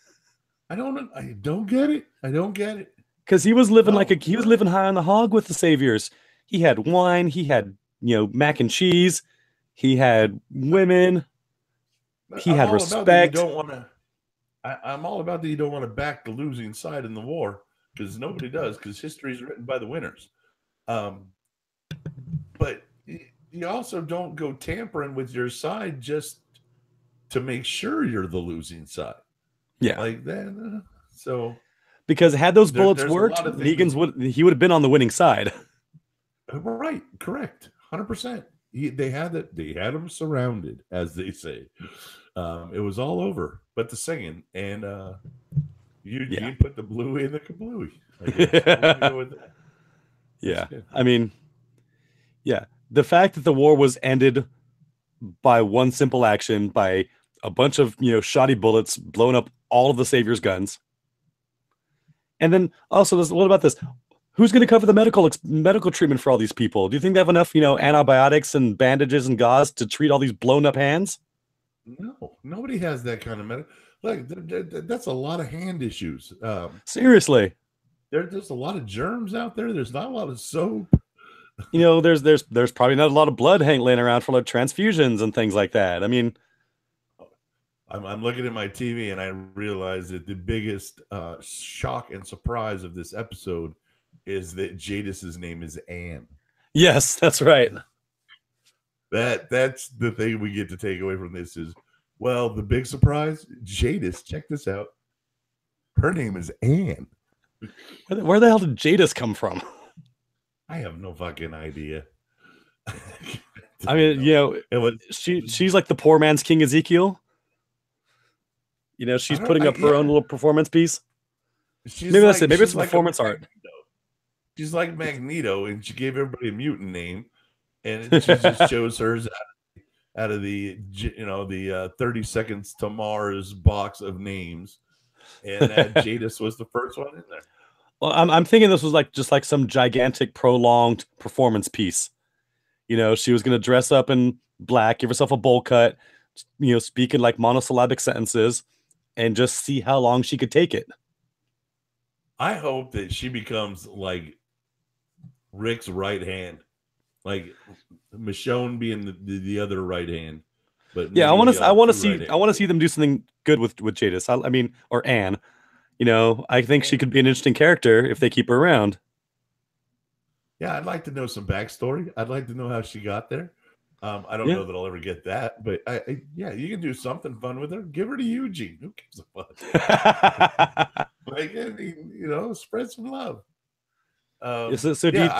I don't get it. I don't get it. Because he was living he was living high on the hog with the Saviors. He had wine. He had, you know, mac and cheese. He had women. He had respect. I'm all about that you don't want to back the losing side in the war, because nobody does, because history is written by the winners. But you also don't go tampering with your side just to make sure you're the losing side. Yeah. Like that. So because had those bullets there's worked, a lot of Negan's he would have been on the winning side. Right, correct, 100%. They had him surrounded, as they say. It was all over, but the singing, and you put the blue in the kablooey. I guess. We're gonna go with that. Yeah, I mean, yeah, the fact that the war was ended by one simple action, by a bunch of shoddy bullets blowing up all of the Savior's guns, and then also, what about this? Who's going to cover the medical treatment for all these people? Do you think they have enough, antibiotics and bandages and gauze to treat all these blown up hands? No, nobody has that kind of medical. Like that's a lot of hand issues. Seriously, there's a lot of germs out there. There's not a lot of soap. There's probably not a lot of blood laying around for like transfusions and things like that. I mean, I'm looking at my TV and I realize that the biggest shock and surprise of this episode is that Jadis's name is Anne. Yes, that's right. That's the thing we get to take away from this is, well, the big surprise, Jadis, check this out. Her name is Anne. Where the hell did Jadis come from? I have no fucking idea. I mean, she's like the poor man's King Ezekiel. She's putting up her own little performance piece. Maybe that's it. Maybe it's performance art. She's like Magneto, and she gave everybody a mutant name, and she just chose hers out of the 30 Seconds to Mars box of names, and Jadis was the first one in there. Well, I'm thinking this was just like some gigantic prolonged performance piece. She was going to dress up in black, give herself a bowl cut, speak in like monosyllabic sentences, and just see how long she could take it. I hope that she becomes like Rick's right hand, like Michonne being the other right hand. But yeah, I want to see them do something good with Jadis. I mean, or Anne. I think she could be an interesting character if they keep her around. Yeah, I'd like to know some backstory. I'd like to know how she got there. I don't know that I'll ever get that, but you can do something fun with her. Give her to Eugene. Who gives a fuck? Like, spread some love. So do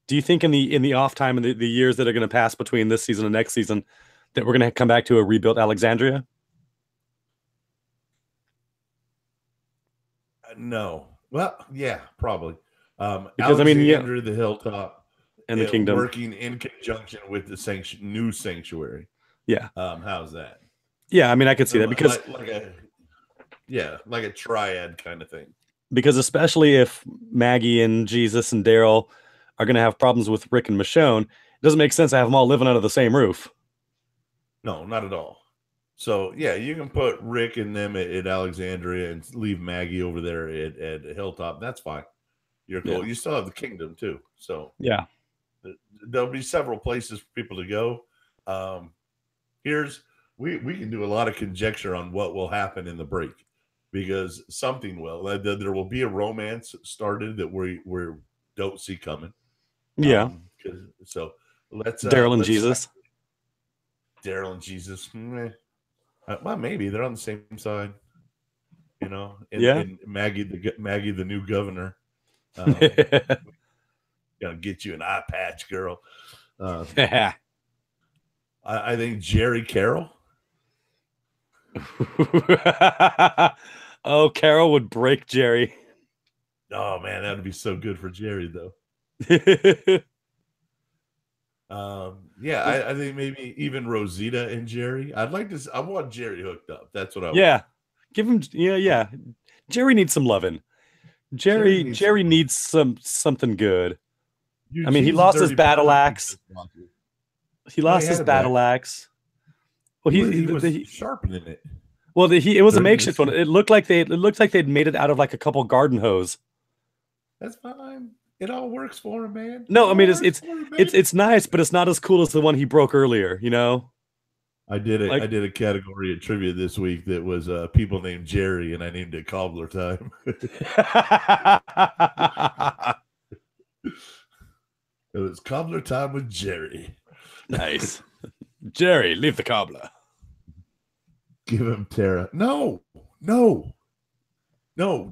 you think in the off time and the years that are going to pass between this season and next season that we're going to come back to a rebuilt Alexandria? No. Well, yeah, probably. Because Alexandria, the hilltop, and the kingdom working in conjunction with the new sanctuary. Yeah. How's that? Yeah, I mean, I could see that because like a triad kind of thing. Because especially if Maggie and Jesus and Daryl are going to have problems with Rick and Michonne, it doesn't make sense to have them all living under the same roof. No, not at all. So, yeah, you can put Rick and them at Alexandria and leave Maggie over there at Hilltop. That's fine. You're cool. Yeah. You still have the kingdom, too. So, yeah, there'll be several places for people to go. We can do a lot of conjecture on what will happen in the break because something will. There will be a romance started that we don't see coming. Yeah. So, let's Daryl and Jesus. Daryl and Jesus. Well, maybe they're on the same side, And Maggie, the new governor, gonna get you an eye patch, girl. I think Jerry Carroll. Oh, Carol would break Jerry. Oh man, that'd be so good for Jerry, though. I think maybe even Rosita and Jerry. I want Jerry hooked up. That's what I want. Yeah. Give him Jerry needs some loving. Jerry needs something good. I mean, he lost his battle axe. He lost his battle axe. Well, he was sharpening it. Well, it was a makeshift one. It looked like they'd made it out of like a couple garden hose. That's fine. It all works for him, man. No, I mean it's nice, but it's not as cool as the one he broke earlier. I did it. I did a category at trivia this week that was people named Jerry, and I named it Cobbler Time. It was Cobbler Time with Jerry. Nice. Jerry, leave the cobbler. Give him Tara. No.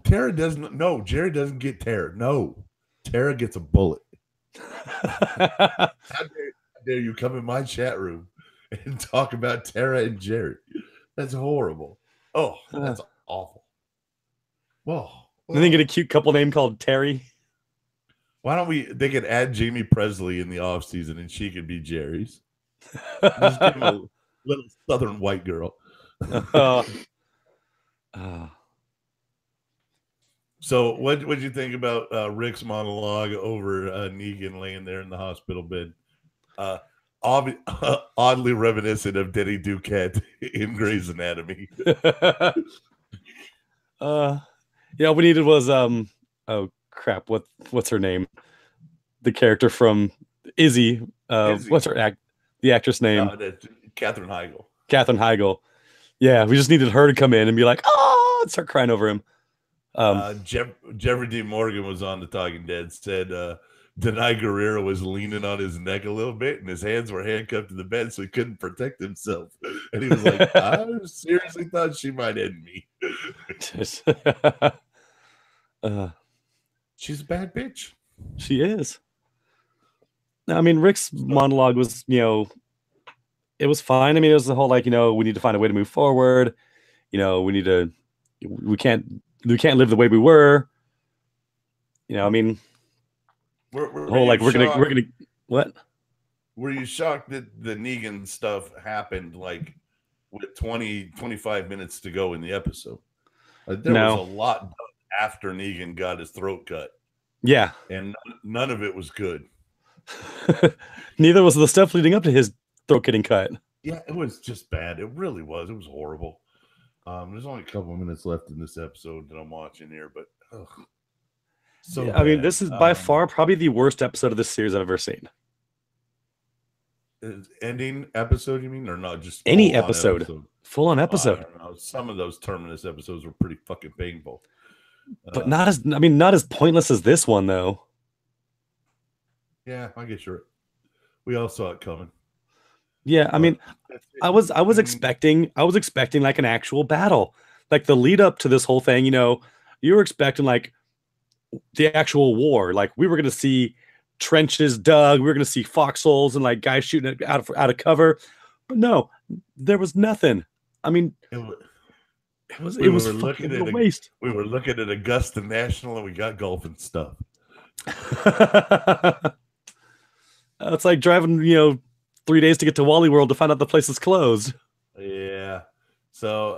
Tara doesn't. No, Jerry doesn't get Tara. No, Tara gets a bullet. How dare you come in my chat room and talk about Tara and Jerry? That's horrible. Oh, that's awful. Whoa. And then get a cute couple name called Terry. Why don't they could add Jamie Presley in the off season and she could be Jerry's. Just give him a little southern white girl. So what did you think about Rick's monologue over Negan laying there in the hospital bed? Oddly reminiscent of Denny Duquette in Grey's Anatomy. Yeah, what we needed was oh crap, what's her name? The character from Izzy. Izzy. What's the actress name? Katherine Heigl. Katherine Heigl. Yeah, we just needed her to come in and be like, oh, and start crying over him. Jeffrey D. Morgan was on The Talking Dead, said Denai Guerrero was leaning on his neck a little bit and his hands were handcuffed to the bed so he couldn't protect himself. And he was like, I seriously thought she might end me. She's a bad bitch. She is. I mean, Rick's monologue was, it was fine. I mean, it was the whole, like, we need to find a way to move forward. We can't live the way we were. I mean, we're gonna what? Were you shocked that the Negan stuff happened like with 25 minutes to go in the episode? There was a lot done after Negan got his throat cut. Yeah. And none of it was good. Neither was the stuff leading up to his throat getting cut. Yeah, it was just bad. It really was. It was horrible. There's only a couple of minutes left in this episode that I'm watching here, but I mean, this is by far probably the worst episode of this series I've ever seen. Ending episode, you mean, or not? Just any episode. Full on episode. I don't know. Some of those Terminus episodes were pretty fucking painful, but not as pointless as this one, though. Yeah, I get you. We all saw it coming. Yeah, I mean, I was expecting like an actual battle, like the lead up to this whole thing. You were expecting like the actual war, like we were going to see trenches dug, we were going to see foxholes and like guys shooting out of cover, but no, there was nothing. I mean, it was fucking a waste. We were looking at Augusta National and we got golfing stuff. It's like driving, 3 days to get to Wally World to find out the place is closed. Yeah. So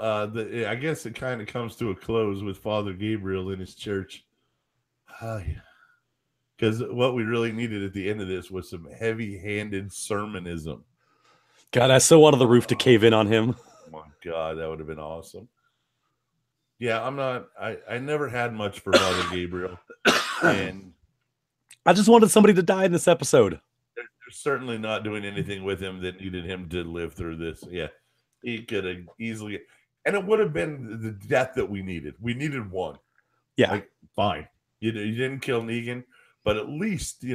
I guess it kind of comes to a close with Father Gabriel in his church. Because what we really needed at the end of this was some heavy-handed sermonism. God, I so wanted the roof to cave in on him. Oh my God, that would have been awesome. Yeah, I never had much for Father Gabriel. And I just wanted somebody to die in this episode. They're certainly not doing anything with him that needed him to live through this. Yeah, he could have easily, and it would have been the death that we needed. We needed one. Yeah, like, fine. You didn't kill Negan, but at least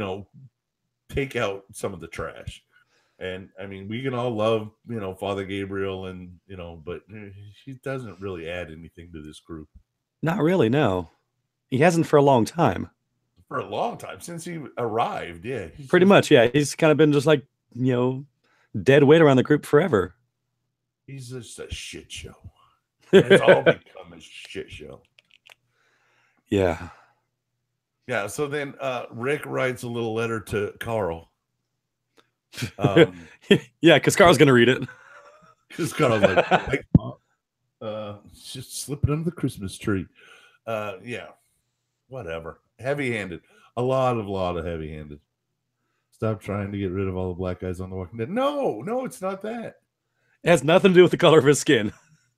take out some of the trash. And I mean, we can all love Father Gabriel, and but he doesn't really add anything to this group. Not really. No, he hasn't for a long time. For a long time since he arrived, yeah. Pretty much, yeah. He's kind of been just like dead weight around the group forever. He's just a shit show. It's all become a shit show. Yeah. Yeah. So then Rick writes a little letter to Carl. Yeah, because Carl's gonna read it. Because Carl's like, hey, just slip it under the Christmas tree. Yeah. Whatever. Heavy-handed. A lot of heavy-handed. Stop trying to get rid of all the black guys on The Walking Dead. No, it's not that. It has nothing to do with the color of his skin.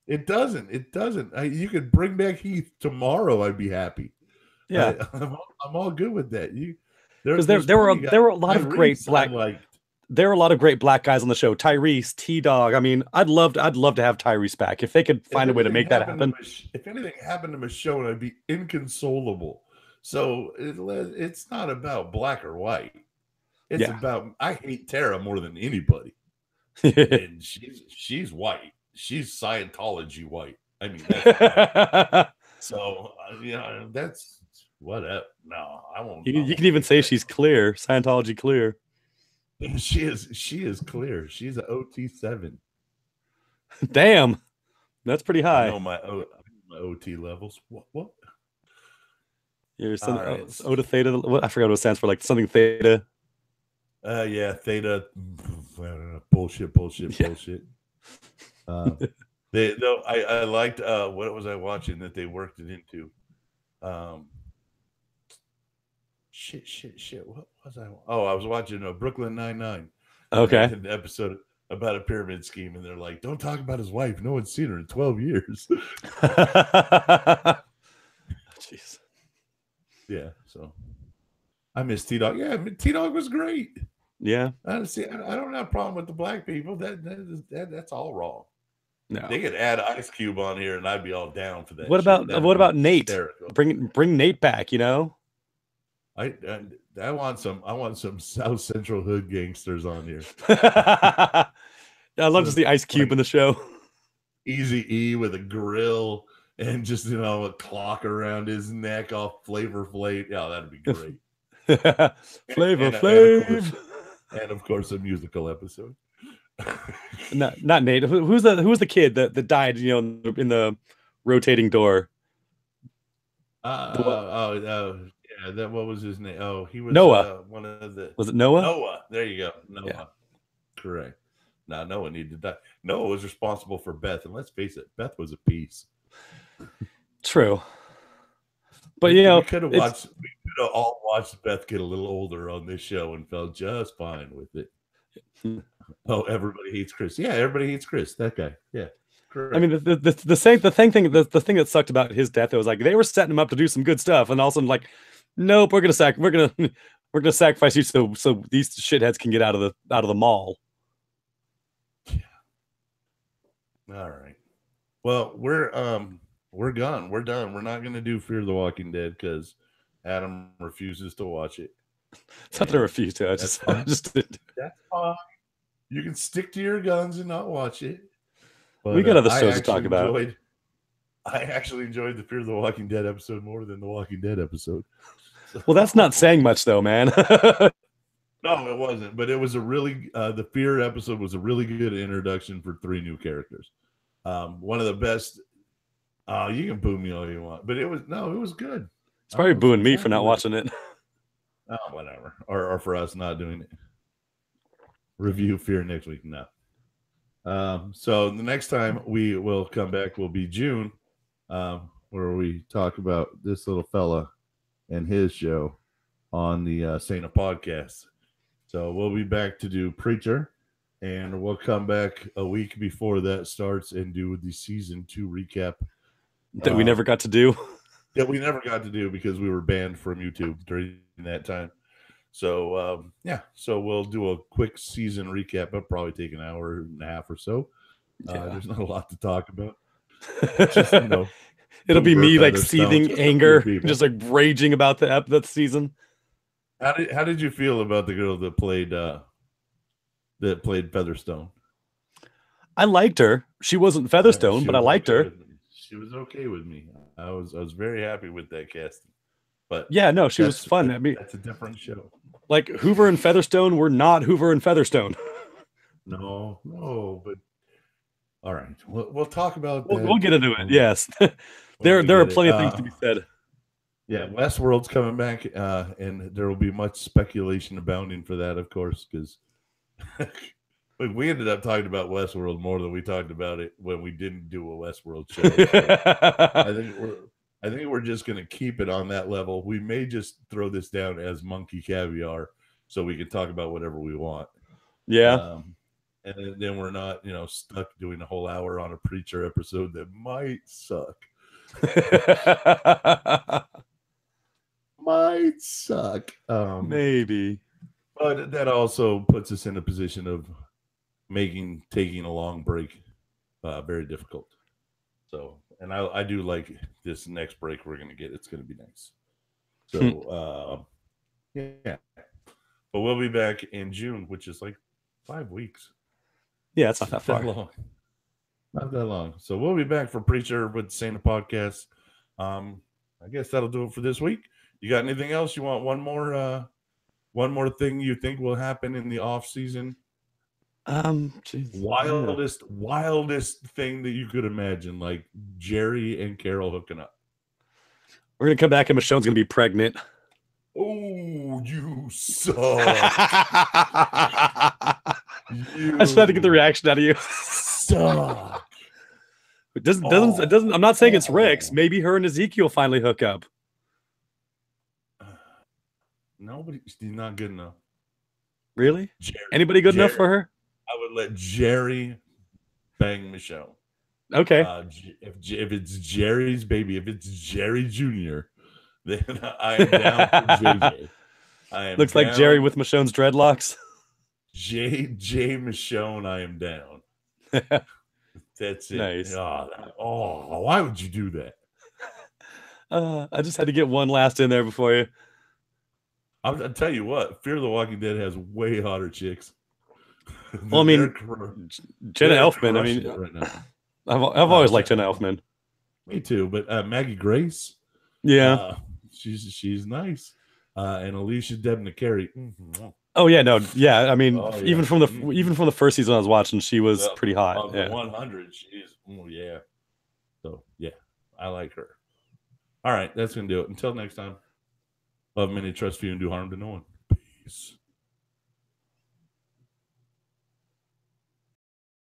It doesn't. You could bring back Heath tomorrow. I'd be happy. Yeah, I'm all good with that. Because there were a lot of great black. There were a lot of great black guys on the show. Tyrese, T-Dog. I mean, I'd love to have Tyrese back if they could find a way to make that happen. If anything happened to Michonne, I'd be inconsolable. So it's not about black or white. It's about, I hate Tara more than anybody. And she's white. she's Scientology white. I mean, that's white. So that's whatever. No, I won't. You can even say she's clear, Scientology clear. She is clear. She's an OT7. Damn, that's pretty high. I know my OT levels. What? You're something Ota Theta. What I forgot what it stands for. Like something Theta. Yeah, Theta. Bullshit. I liked what was I watching that they worked it into. Shit. What was I? Oh, I was watching Brooklyn Nine-Nine. Okay. An episode about a pyramid scheme, and they're like, "Don't talk about his wife. No one's seen her in 12 years." Jeez. Yeah. So I miss T-Dog. Yeah, T-Dog was great. Yeah. Honestly, I don't have a problem with the black people. That's all wrong. No. They could add Ice Cube on here, and I'd be all down for that. What about Nate? Hysterical. Bring Nate back. You know. I want some South Central hood gangsters on here. I love to see Ice Cube in the show. Easy E with a grill and just a clock around his neck, all Flavor Flav. Yeah, that'd be great. Flavor Flav, and of course a musical episode. Not Nate. Who's the kid that died? In the rotating door. Yeah, what was his name? Oh, he was Noah. One of the. Was it Noah? Noah. There you go. Noah. Yeah. Correct. Now Noah needed to die. Noah was responsible for Beth, and let's face it, Beth was a piece. True. But we could have all watched Beth get a little older on this show and felt just fine with it. Oh, everybody hates Chris. Yeah, everybody hates Chris. That guy. Yeah. Correct. I mean, the thing that sucked about his death, it was like they were setting him up to do some good stuff, and all of a sudden, like, nope, we're gonna sacrifice you so these shitheads can get out of the mall. Yeah. All right. Well, we're gone. We're done. We're not gonna do Fear the Walking Dead because Adam refuses to watch it. It's not that I refuse to. I just didn't. That's fine. You can stick to your guns and not watch it. But, we got other shows to talk about. I actually enjoyed the Fear the Walking Dead episode more than the Walking Dead episode. Well, that's not saying much, though, man. No, it wasn't. But it was the Fear episode was a really good introduction for 3 new characters. One of the best. You can boo me all you want, but it was good. It's probably booing me for not watching it. Oh, whatever. Or for us not doing it. Review Fear next week. No. So the next time we will come back will be June, where we talk about this little fella and his show on the Santa podcast. So we'll be back to do Preacher, and we'll come back a week before that starts and do the season 2 recap that we never got to do. That we never got to do because we were banned from YouTube during that time. So, so we'll do a quick season recap. It'll probably take an hour and a half or so. There's not a lot to talk about. Just, it'll be me like seething anger, just like raging about that season. How did you feel about the girl that played Featherstone? I liked her. She wasn't Featherstone, but I liked her. She was okay with me. I was very happy with that casting. But yeah, no, she was fun. I mean, that's a different show. Like Hoover and Featherstone were not Hoover and Featherstone. No, but all right, we'll talk about that. We'll get into it. Yes, there are plenty of things to be said. Yeah, Westworld's coming back, and there will be much speculation abounding for that, of course, because we ended up talking about Westworld more than we talked about it when we didn't do a Westworld show. So I think we're just going to keep it on that level. We may just throw this down as monkey caviar so we can talk about whatever we want. Yeah. And then we're not, stuck doing a whole hour on a Preacher episode that might suck. Might suck. Maybe. But that also puts us in a position of taking a long break very difficult. So, and I do like this next break we're going to get. It's going to be nice. So, yeah. But we'll be back in June, which is like 5 weeks. Yeah, it's not that far. Long. Not that long. So we'll be back for Preacher with Santa podcast. I guess that'll do it for this week. You got anything else? You want one more thing you think will happen in the off season? Geez, Wildest thing that you could imagine, like Jerry and Carol hooking up. We're gonna come back and Michonne's gonna be pregnant. Oh, you suck. I just had to get the reaction out of you. Suck. It doesn't. I'm not saying it's Rex. Maybe her and Ezekiel finally hook up. She's not good enough. Really? Anybody good enough for her? I would let Jerry bang Michelle. Okay. If it's Jerry's baby, if it's Jerry Jr., then I am down for JJ. Looks like Jerry with Michonne's dreadlocks. JJ Michonne, I am down. That's it. Nice. Oh, why would you do that? I just had to get one last in there before you. I'll tell you what, Fear the Walking Dead has way hotter chicks. Well, I mean, Jenna Elfman. I mean, right now. I've always liked Jenna Elfman. Me too, but Maggie Grace, yeah, she's nice, and Alicia Debney-Carey. Mm-hmm. Oh yeah, no, yeah. I mean, even from the first season I was watching, she was pretty hot. Of the 100, she's yeah. So yeah, I like her. All right, that's gonna do it. Until next time, love many, trust few, and do harm to no one. Peace.